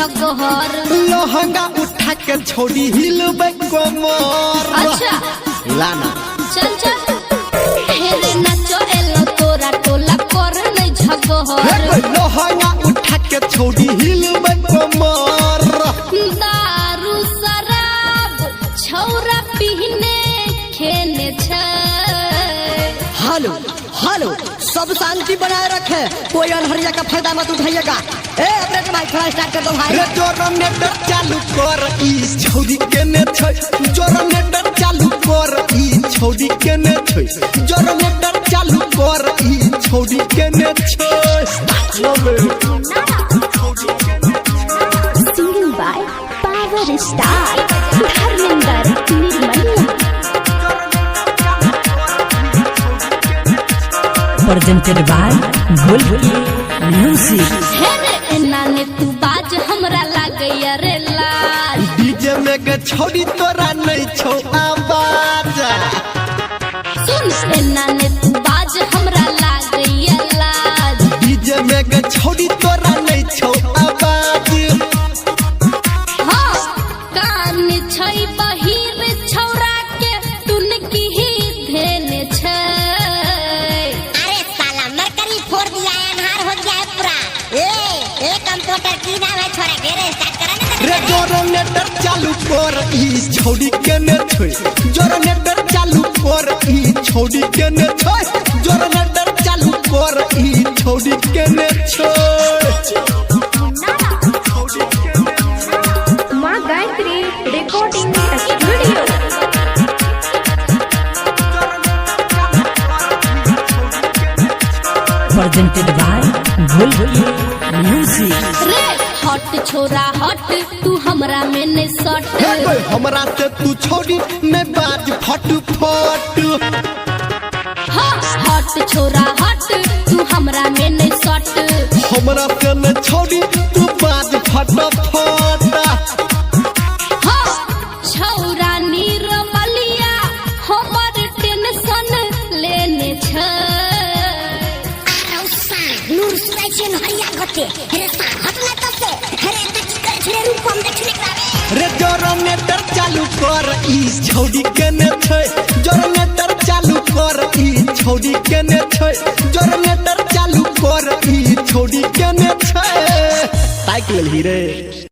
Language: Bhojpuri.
झगहर लहंगा उठा के छोड़ी हिलबे कमर। अच्छा लाना चल चल हेरे नाचो एलो तोरा टोला कर नहीं झगहर लहंगा उठा के छोड़ी हिलबे कमर। दारू शराब छौरा पीने खेने छै। हेलो हेलो सब शांति बनाए रखे, कोई अनहरिया का फायदा मत उठाइएगा। ए अपने भाई थोड़ा स्टार्ट कर दो भाई। रे जोरनेटर चालू कर ई छौरी केने छै, जोरनेटर चालू कर ई छौरी केने छै, जोरनेटर चालू कर ई छौरी केने छै। Singing by Power Star Dharmender Nirmala. Presented by Golgi Music. हेरे एना ने तू बाज हमरा लागैया रे लाज। डीजे में के छौरी तोरा नहीं छौ आवाज। सुन एना ने तू बाज हमरा लागैया लाज। डीजे में के छौरी तोरा नहीं छौ आवाज। हाँ कान छै बहिर छौरा के तुन की ही धेने छै। अरे साला मरकरी फोड़ दिया है, अनहार हो गया है पूरा। ए कंप्यूटर की नाम है छोरा, घेरे स्टार्ट करा ना। रे जोरनेटर चालू कर ई छौरी केने छै, जोरनेटर चालू कर ई छौरी केने छै, जोरनेटर चालू कर ई छौरी केने छै। माँ Gayatri recording studio. Presented by Golgi Music. रे हट छोरा हट तू हमरा में ने सट। हमरा से तू छौरी में बाज फट फट। हाँ हट छोरा हट तू हमरा में ने सट। हमरा से न छौरी तू बाज फट फट। हाँ छौरा निरमलिया हमर टेंशन लेने छै। नूर सुराइछन हरिया गते, हेरे सा हटला तसे, हेरे तकी करे छरे रूपम देखने करावे। रे जोरनेटर चालू कर ई छौरी केने छै, जोरनेटर चालू कर ई छौरी केने छै, जोरनेटर चालू कर ई छौरी केने छै। साइकिल ही रे।